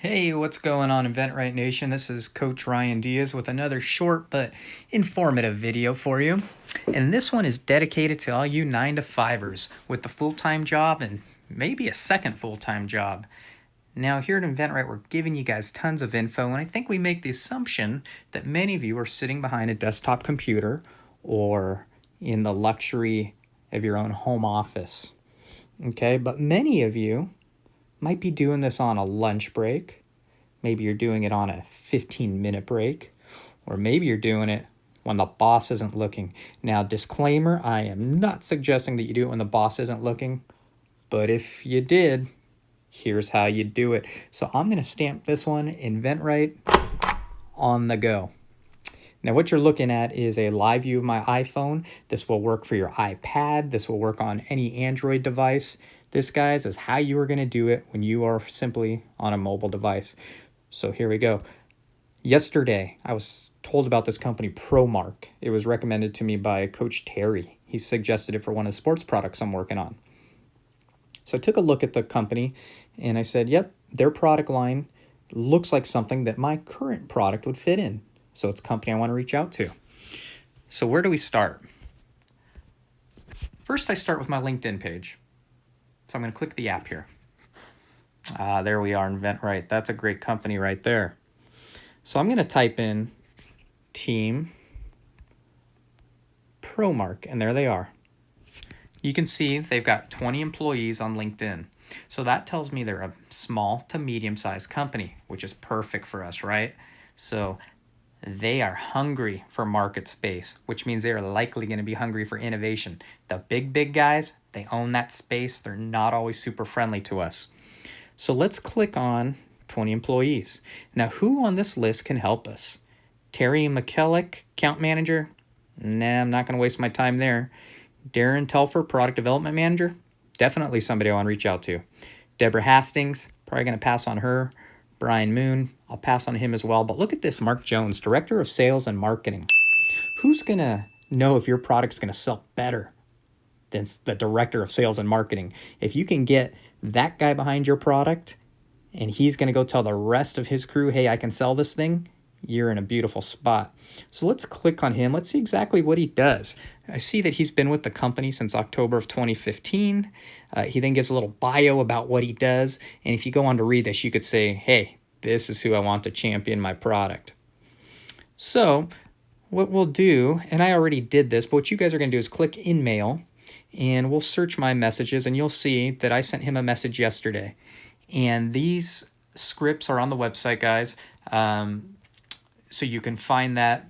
Hey, what's going on, InventRight Nation? This is Coach Ryan Diaz with another short but informative video for you. And this one is dedicated to all you 9-to-5ers with a full-time job and maybe a second full-time job. Now, here at InventRight, we're giving you guys tons of info, and I think we make the assumption that many of you are sitting behind a desktop computer or in the luxury of your own home office. Okay, but many of you might be doing this on a lunch break. Maybe you're doing it on a 15-minute break, or maybe you're doing it when the boss isn't looking. Now, disclaimer, I am not suggesting that you do it when the boss isn't looking, but if you did, here's how you do it. So I'm going to stamp this one, InventRight, on the go. Now, what you're looking at is a live view of my iPhone. This will work for your iPad. This will work on any Android device. This, guys, is how you are going to do it when you are simply on a mobile device. So here we go. Yesterday, I was told about this company, ProMark. It was recommended to me by Coach Terry. He suggested it for one of the sports products I'm working on. So I took a look at the company, and I said, yep, their product line looks like something that my current product would fit in. So it's a company I want to reach out to. So where do we start? First, I start with my LinkedIn page. So I'm going to click the app here. There we are, InventRight. That's a great company right there. So I'm going to type in Team ProMark, and there they are. You can see they've got 20 employees on LinkedIn. So that tells me they're a small to medium-sized company, which is perfect for us, right? So they are hungry for market space, which means they are likely going to be hungry for innovation. The big guys, they own that space. They're not always super friendly to us. So let's click on 20 employees. Now, who on this list can help us? Terry McKellick, account manager? Nah, I'm not going to waste my time there. Darren Telfer, product development manager? Definitely somebody I want to reach out to. Deborah Hastings, probably going to pass on her. Brian Moon, I'll pass on him as well. But look at this, Mark Jones, Director of Sales and Marketing. Who's going to know if your product's going to sell better than the Director of Sales and Marketing? If you can get that guy behind your product and he's going to go tell the rest of his crew, hey, I can sell this thing, you're in a beautiful spot. So let's click on him. Let's see exactly what he does. I see that he's been with the company since October of 2015. He then gives a little bio about what he does. And if you go on to read this, you could say, hey, this is who I want to champion my product. So what we'll do, and I already did this, but what you guys are going to do is click in mail, and we'll search my messages, and you'll see that I sent him a message yesterday. And these scripts are on the website, guys. So you can find that,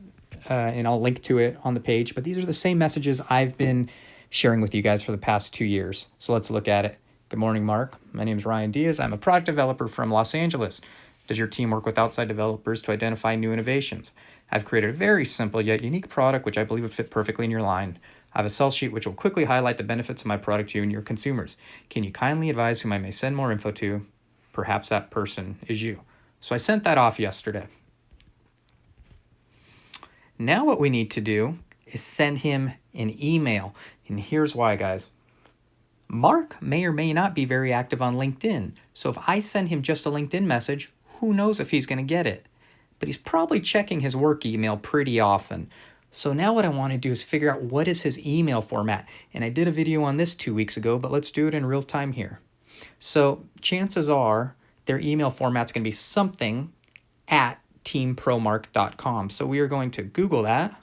and I'll link to it on the page. But these are the same messages I've been sharing with you guys for the past 2 years. So let's look at it. Good morning, Mark. My name is Ryan Diaz. I'm a product developer from Los Angeles. Does your team work with outside developers to identify new innovations? I've created a very simple yet unique product which I believe would fit perfectly in your line. I have a sell sheet which will quickly highlight the benefits of my product to you and your consumers. Can you kindly advise whom I may send more info to? Perhaps that person is you. So I sent that off yesterday. Now what we need to do is send him an email. And here's why, guys. Mark may or may not be very active on LinkedIn. So if I send him just a LinkedIn message, who knows if he's going to get it? But he's probably checking his work email pretty often. So now what I want to do is figure out what is his email format. And I did a video on this 2 weeks ago, but let's do it in real time here. So chances are their email format's going to be something at teampromark.com. So we are going to Google that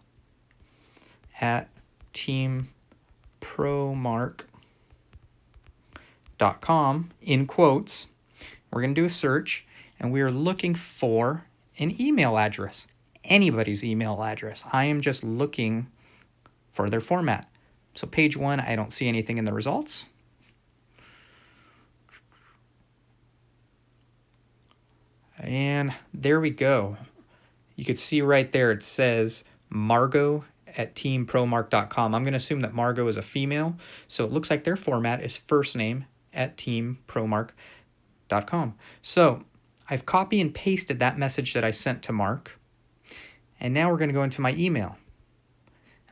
at teampromark.com in quotes. We're going to do a search, and we are looking for an email address, anybody's email address. I am just looking for their format. So page 1, I don't see anything in the results. And there we go. You can see right there it says Margot at teampromark.com. I'm going to assume that Margot is a female, so it looks like their format is first name at teampromark.com. So I've copy and pasted that message that I sent to Mark, and now we're going to go into my email.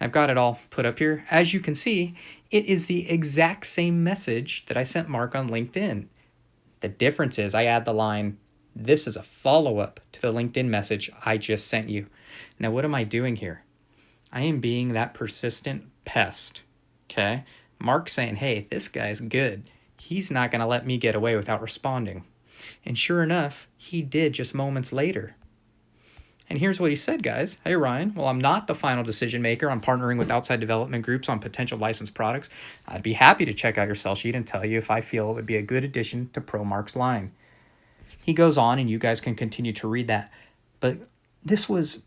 I've got it all put up here. As you can see, it is the exact same message that I sent Mark on LinkedIn. The difference is I add the line, This is a follow-up to the LinkedIn message I just sent you. Now, what am I doing here? I am being that persistent pest, okay? Mark's saying, hey, this guy's good. He's not going to let me get away without responding. And sure enough, he did just moments later. And here's what he said, guys. Hey, Ryan, well, I'm not the final decision maker on partnering with outside development groups on potential licensed products. I'd be happy to check out your sell sheet and tell you if I feel it would be a good addition to ProMark's line. He goes on, and you guys can continue to read that. But this was,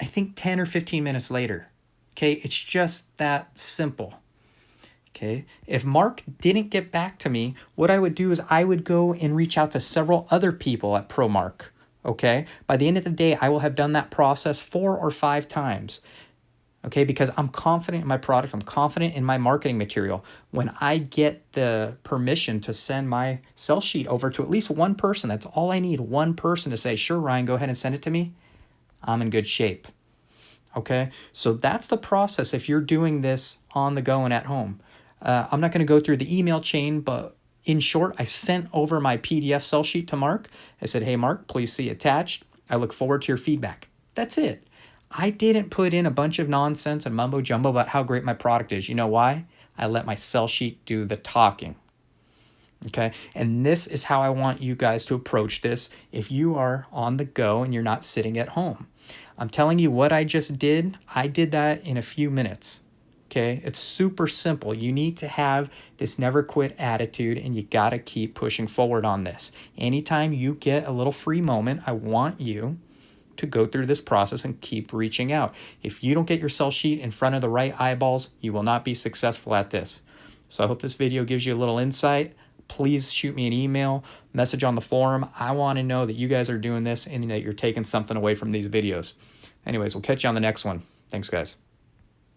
I think, 10 or 15 minutes later. Okay, it's just that simple. Okay, if Mark didn't get back to me, what I would do is I would go and reach out to several other people at ProMark. Okay, by the end of the day, I will have done that process 4 or 5 times. Okay, because I'm confident in my product, I'm confident in my marketing material. When I get the permission to send my sell sheet over to at least one person, that's all I need, one person to say, sure, Ryan, go ahead and send it to me, I'm in good shape. Okay, so that's the process if you're doing this on the go and at home. I'm not going to go through the email chain, but in short, I sent over my PDF sell sheet to Mark. I said, hey, Mark, please see attached. I look forward to your feedback. That's it. I didn't put in a bunch of nonsense and mumbo jumbo about how great my product is. You know why? I let my sell sheet do the talking. Okay, and this is how I want you guys to approach this if you are on the go and you're not sitting at home. I'm telling you what I just did. I did that in a few minutes. Okay, it's super simple. You need to have this never quit attitude, and you got to keep pushing forward on this. Anytime you get a little free moment, I want you to go through this process and keep reaching out. If you don't get your sell sheet in front of the right eyeballs, you will not be successful at this. So I hope this video gives you a little insight. Please shoot me an email, message on the forum. I want to know that you guys are doing this and that you're taking something away from these videos. Anyways, we'll catch you on the next one. Thanks, guys.